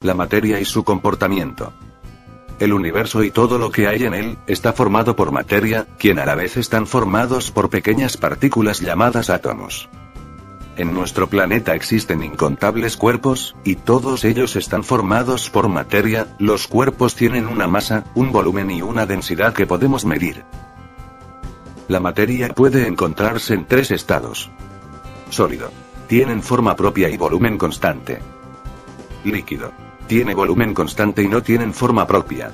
La materia y su comportamiento. El universo y todo lo que hay en él, está formado por materia, quien a la vez están formados por pequeñas partículas llamadas átomos. En nuestro planeta existen incontables cuerpos, y todos ellos están formados por materia. Los cuerpos tienen una masa, un volumen y una densidad que podemos medir. La materia puede encontrarse en 3 estados. Sólido. Tienen forma propia y volumen constante. Líquido. Tiene volumen constante y no tienen forma propia.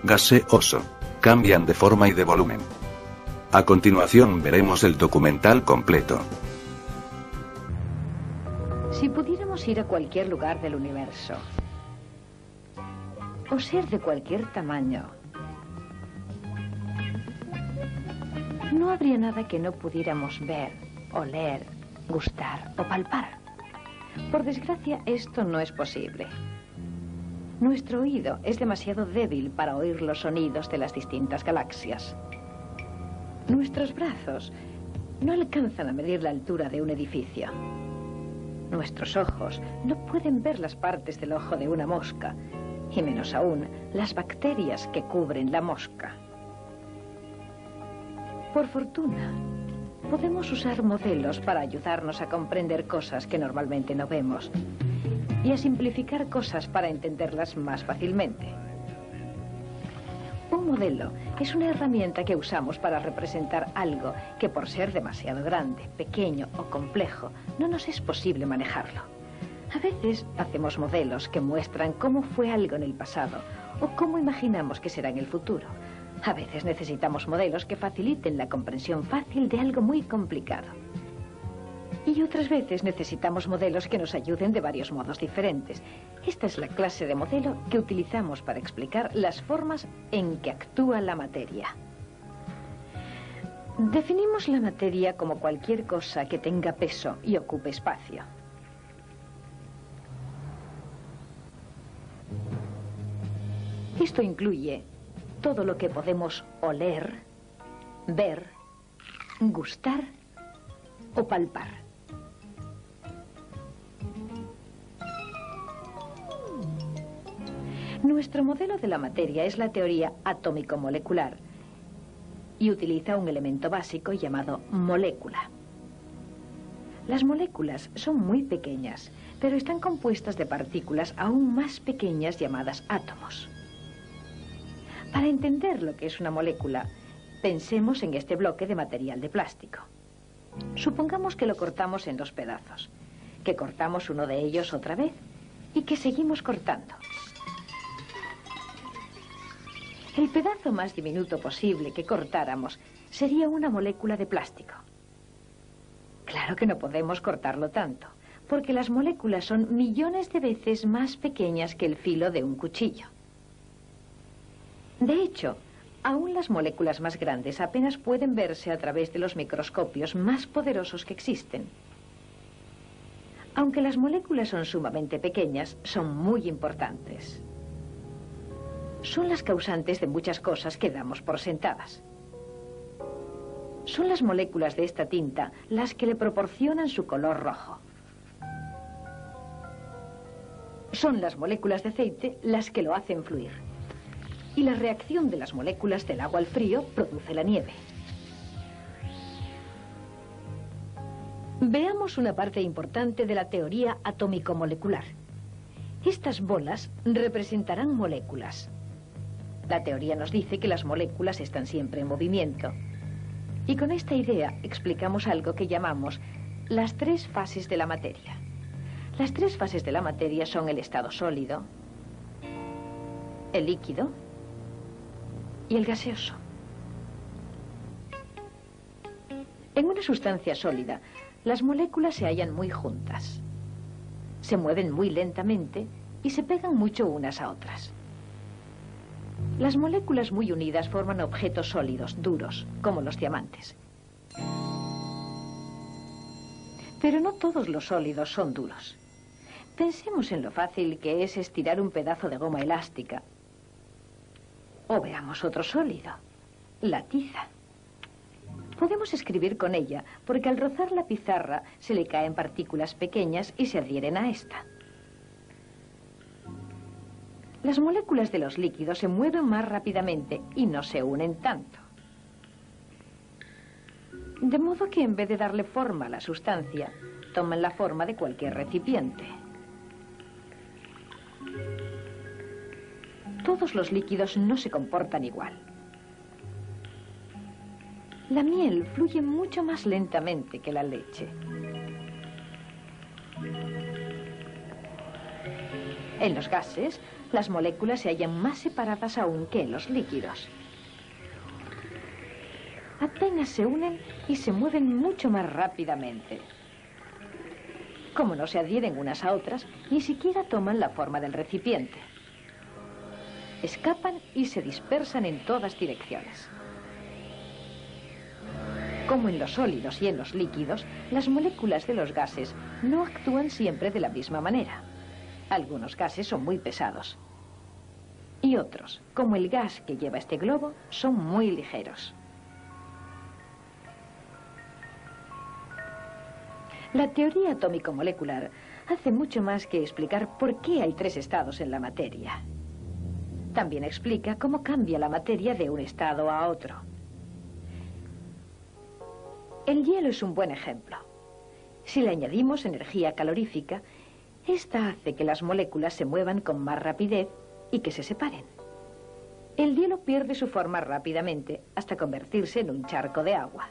Gaseoso. Cambian de forma y de volumen. A continuación veremos el documental completo. Si pudiéramos ir a cualquier lugar del universo, o ser de cualquier tamaño, no habría nada que no pudiéramos ver, oler, gustar o palpar. Por desgracia, esto no es posible. Nuestro oído es demasiado débil para oír los sonidos de las distintas galaxias. Nuestros brazos no alcanzan a medir la altura de un edificio. Nuestros ojos no pueden ver las partes del ojo de una mosca, y menos aún las bacterias que cubren la mosca. Por fortuna, podemos usar modelos para ayudarnos a comprender cosas que normalmente no vemos y a simplificar cosas para entenderlas más fácilmente. Un modelo es una herramienta que usamos para representar algo que por ser demasiado grande, pequeño o complejo, no nos es posible manejarlo. A veces hacemos modelos que muestran cómo fue algo en el pasado o cómo imaginamos que será en el futuro. A veces necesitamos modelos que faciliten la comprensión fácil de algo muy complicado. Y otras veces necesitamos modelos que nos ayuden de varios modos diferentes. Esta es la clase de modelo que utilizamos para explicar las formas en que actúa la materia. Definimos la materia como cualquier cosa que tenga peso y ocupe espacio. Esto incluye todo lo que podemos oler, ver, gustar o palpar. Nuestro modelo de la materia es la teoría atómico-molecular y utiliza un elemento básico llamado molécula. Las moléculas son muy pequeñas, pero están compuestas de partículas aún más pequeñas llamadas átomos. Para entender lo que es una molécula, pensemos en este bloque de material de plástico. Supongamos que lo cortamos en 2 pedazos, que cortamos uno de ellos otra vez y que seguimos cortando. El pedazo más diminuto posible que cortáramos sería una molécula de plástico. Claro que no podemos cortarlo tanto, porque las moléculas son millones de veces más pequeñas que el filo de un cuchillo. De hecho, aún las moléculas más grandes apenas pueden verse a través de los microscopios más poderosos que existen. Aunque las moléculas son sumamente pequeñas, son muy importantes. Son las causantes de muchas cosas que damos por sentadas. Son las moléculas de esta tinta las que le proporcionan su color rojo. Son las moléculas de aceite las que lo hacen fluir. Y la reacción de las moléculas del agua al frío produce la nieve. Veamos una parte importante de la teoría atómico-molecular. Estas bolas representarán moléculas. La teoría nos dice que las moléculas están siempre en movimiento. Y con esta idea explicamos algo que llamamos las 3 fases de la materia. Las 3 fases de la materia son el estado sólido, el líquido y el gaseoso. En una sustancia sólida, las moléculas se hallan muy juntas. Se mueven muy lentamente y se pegan mucho unas a otras. Las moléculas muy unidas forman objetos sólidos, duros, como los diamantes. Pero no todos los sólidos son duros. Pensemos en lo fácil que es estirar un pedazo de goma elástica. O veamos otro sólido, la tiza. Podemos escribir con ella porque al rozar la pizarra se le caen partículas pequeñas y se adhieren a esta. Las moléculas de los líquidos se mueven más rápidamente y no se unen tanto. De modo que en vez de darle forma a la sustancia, toman la forma de cualquier recipiente. Todos los líquidos no se comportan igual. La miel fluye mucho más lentamente que la leche. En los gases, las moléculas se hallan más separadas aún que en los líquidos. Apenas se unen y se mueven mucho más rápidamente. Como no se adhieren unas a otras, ni siquiera toman la forma del recipiente. Escapan y se dispersan en todas direcciones. Como en los sólidos y en los líquidos, las moléculas de los gases no actúan siempre de la misma manera. Algunos gases son muy pesados. Y otros, como el gas que lleva este globo, son muy ligeros. La teoría atómico-molecular hace mucho más que explicar por qué hay 3 estados en la materia. También explica cómo cambia la materia de un estado a otro. El hielo es un buen ejemplo. Si le añadimos energía calorífica, esta hace que las moléculas se muevan con más rapidez y que se separen. El hielo pierde su forma rápidamente hasta convertirse en un charco de agua.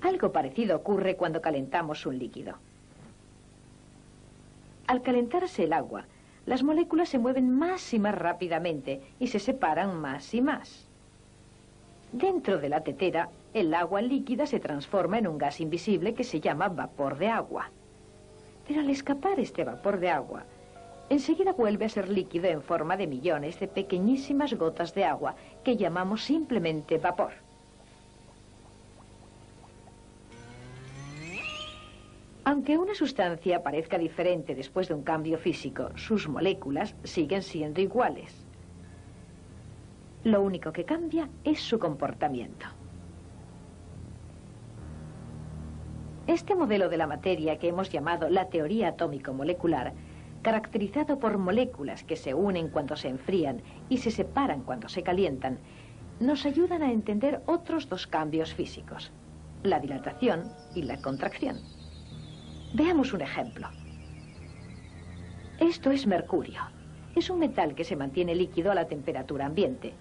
Algo parecido ocurre cuando calentamos un líquido. Al calentarse el agua, las moléculas se mueven más y más rápidamente y se separan más y más. Dentro de la tetera, el agua líquida se transforma en un gas invisible que se llama vapor de agua. Pero al escapar este vapor de agua, enseguida vuelve a ser líquido en forma de millones de pequeñísimas gotas de agua que llamamos simplemente vapor. Aunque una sustancia parezca diferente después de un cambio físico, sus moléculas siguen siendo iguales. Lo único que cambia es su comportamiento. Este modelo de la materia que hemos llamado la teoría atómico-molecular, caracterizado por moléculas que se unen cuando se enfrían y se separan cuando se calientan, nos ayudan a entender otros 2 cambios físicos, la dilatación y la contracción. Veamos un ejemplo. Esto es mercurio. Es un metal que se mantiene líquido a la temperatura ambiente.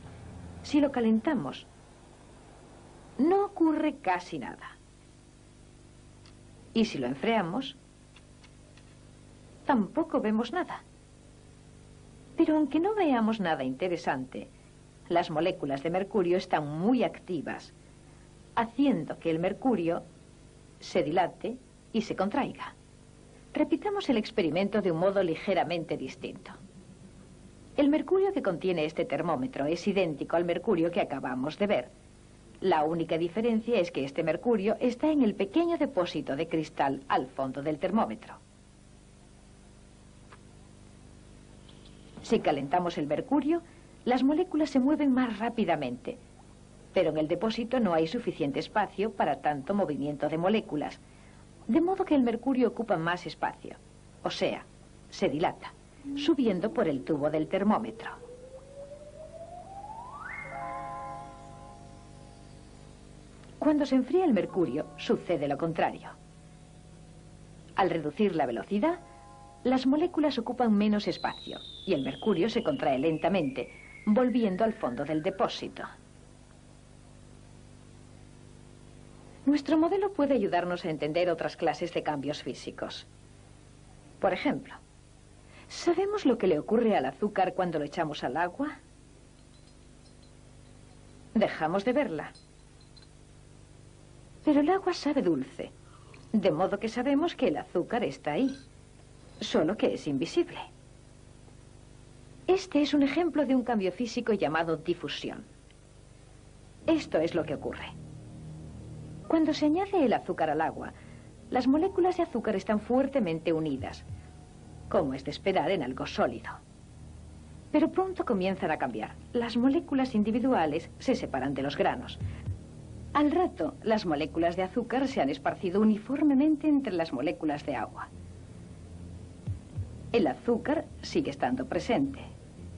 Si lo calentamos, no ocurre casi nada. Y si lo enfriamos, tampoco vemos nada. Pero aunque no veamos nada interesante, las moléculas de mercurio están muy activas, haciendo que el mercurio se dilate y se contraiga. Repitamos el experimento de un modo ligeramente distinto. El mercurio que contiene este termómetro es idéntico al mercurio que acabamos de ver. La única diferencia es que este mercurio está en el pequeño depósito de cristal al fondo del termómetro. Si calentamos el mercurio, las moléculas se mueven más rápidamente, pero en el depósito no hay suficiente espacio para tanto movimiento de moléculas, de modo que el mercurio ocupa más espacio, o sea, se dilata, subiendo por el tubo del termómetro. Cuando se enfría el mercurio, sucede lo contrario. Al reducir la velocidad, las moléculas ocupan menos espacio y el mercurio se contrae lentamente, volviendo al fondo del depósito. Nuestro modelo puede ayudarnos a entender otras clases de cambios físicos. Por ejemplo, ¿sabemos lo que le ocurre al azúcar cuando lo echamos al agua? Dejamos de verla. Pero el agua sabe dulce, de modo que sabemos que el azúcar está ahí, solo que es invisible. Este es un ejemplo de un cambio físico llamado difusión. Esto es lo que ocurre. Cuando se añade el azúcar al agua, las moléculas de azúcar están fuertemente unidas, como es de esperar en algo sólido. Pero pronto comienzan a cambiar. Las moléculas individuales se separan de los granos. Al rato, las moléculas de azúcar se han esparcido uniformemente entre las moléculas de agua. El azúcar sigue estando presente,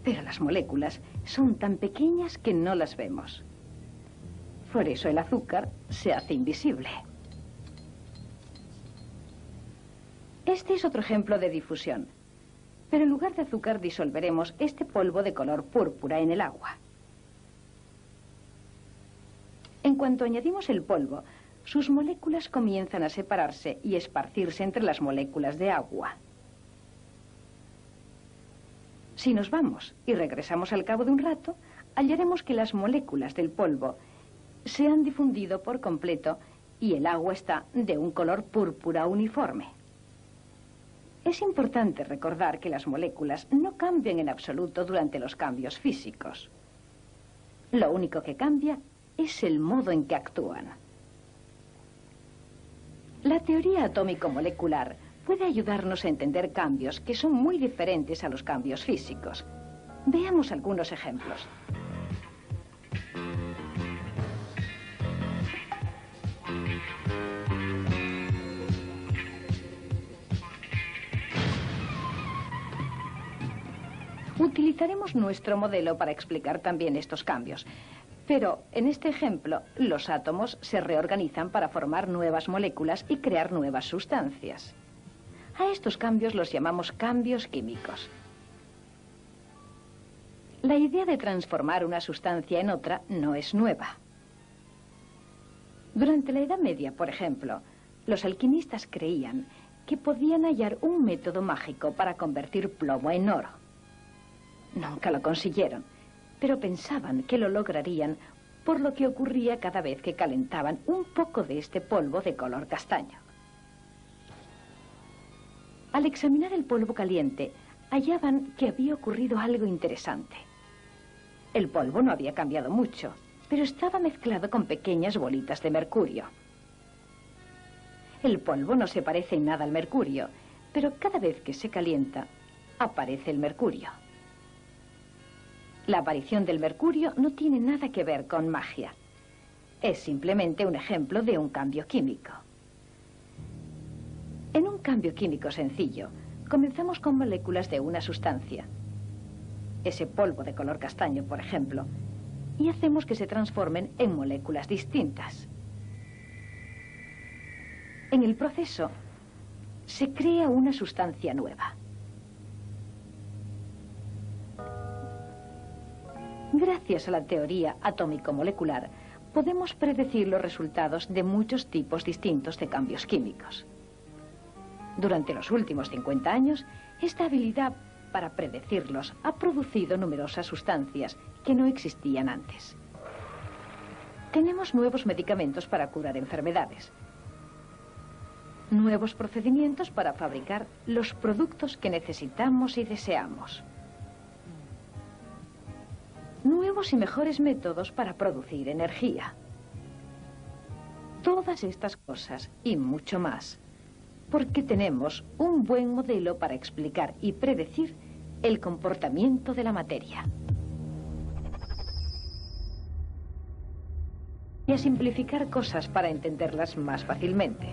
pero las moléculas son tan pequeñas que no las vemos. Por eso el azúcar se hace invisible. Este es otro ejemplo de difusión, pero en lugar de azúcar disolveremos este polvo de color púrpura en el agua. En cuanto añadimos el polvo, sus moléculas comienzan a separarse y esparcirse entre las moléculas de agua. Si nos vamos y regresamos al cabo de un rato, hallaremos que las moléculas del polvo se han difundido por completo y el agua está de un color púrpura uniforme. Es importante recordar que las moléculas no cambian en absoluto durante los cambios físicos. Lo único que cambia es el modo en que actúan. La teoría atómico-molecular puede ayudarnos a entender cambios que son muy diferentes a los cambios físicos. Veamos algunos ejemplos. Utilizaremos nuestro modelo para explicar también estos cambios. Pero en este ejemplo, los átomos se reorganizan para formar nuevas moléculas y crear nuevas sustancias. A estos cambios los llamamos cambios químicos. La idea de transformar una sustancia en otra no es nueva. Durante la Edad Media, por ejemplo, los alquimistas creían que podían hallar un método mágico para convertir plomo en oro. Nunca lo consiguieron, pero pensaban que lo lograrían por lo que ocurría cada vez que calentaban un poco de este polvo de color castaño. Al examinar el polvo caliente, hallaban que había ocurrido algo interesante. El polvo no había cambiado mucho, pero estaba mezclado con pequeñas bolitas de mercurio. El polvo no se parece en nada al mercurio, pero cada vez que se calienta, aparece el mercurio. La aparición del mercurio no tiene nada que ver con magia. Es simplemente un ejemplo de un cambio químico. En un cambio químico sencillo, comenzamos con moléculas de una sustancia, ese polvo de color castaño, por ejemplo, y hacemos que se transformen en moléculas distintas. En el proceso, se crea una sustancia nueva. Gracias a la teoría atómico-molecular, podemos predecir los resultados de muchos tipos distintos de cambios químicos. Durante los últimos 50 años, esta habilidad para predecirlos ha producido numerosas sustancias que no existían antes. Tenemos nuevos medicamentos para curar enfermedades, nuevos procedimientos para fabricar los productos que necesitamos y deseamos, nuevos y mejores métodos para producir energía. Todas estas cosas y mucho más, porque tenemos un buen modelo para explicar y predecir el comportamiento de la materia. Y a simplificar cosas para entenderlas más fácilmente.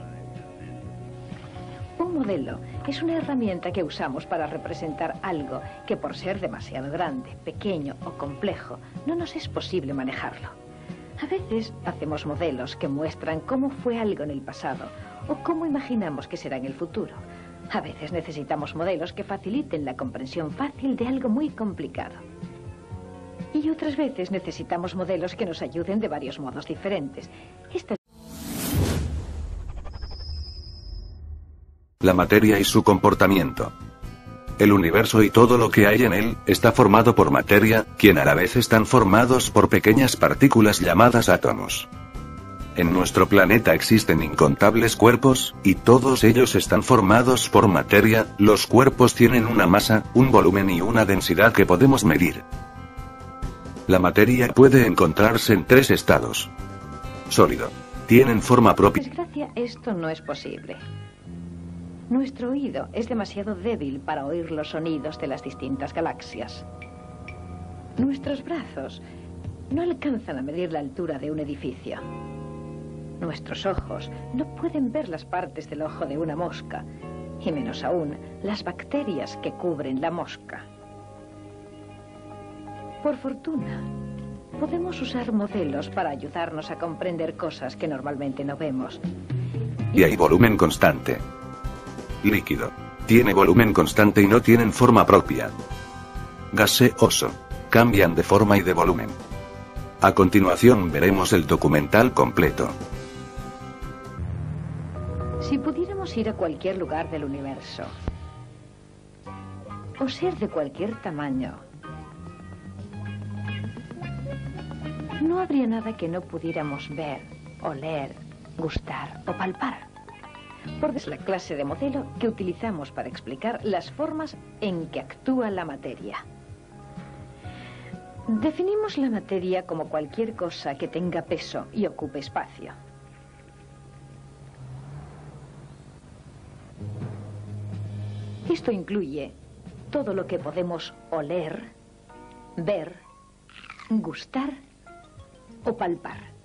Un modelo es una herramienta que usamos para representar algo que por ser demasiado grande, pequeño o complejo, no nos es posible manejarlo. A veces hacemos modelos que muestran cómo fue algo en el pasado o cómo imaginamos que será en el futuro. A veces necesitamos modelos que faciliten la comprensión fácil de algo muy complicado. Y otras veces necesitamos modelos que nos ayuden de varios modos diferentes. La materia y su comportamiento. El universo y todo lo que hay en él está formado por materia, quien a la vez están formados por pequeñas partículas llamadas átomos. En nuestro planeta existen incontables cuerpos, y todos ellos están formados por materia. Los cuerpos tienen una masa, un volumen y una densidad que podemos medir. La materia puede encontrarse en 3 estados. Sólido. Tienen forma propia. Por desgracia, esto no es posible. Nuestro oído es demasiado débil para oír los sonidos de las distintas galaxias. Nuestros brazos no alcanzan a medir la altura de un edificio. Nuestros ojos no pueden ver las partes del ojo de una mosca. y menos aún las bacterias que cubren la mosca. Por fortuna, podemos usar modelos para ayudarnos a comprender cosas que normalmente no vemos. Y hay volumen constante. Líquido. Tiene volumen constante y no tienen forma propia. Gaseoso. Cambian de forma y de volumen. A continuación veremos el documental completo. Si pudiéramos ir a cualquier lugar del universo, o ser de cualquier tamaño, no habría nada que no pudiéramos ver, oler, gustar o palpar. Porque es la clase de modelo que utilizamos para explicar las formas en que actúa la materia. Definimos la materia como cualquier cosa que tenga peso y ocupe espacio. Esto incluye todo lo que podemos oler, ver, gustar o palpar.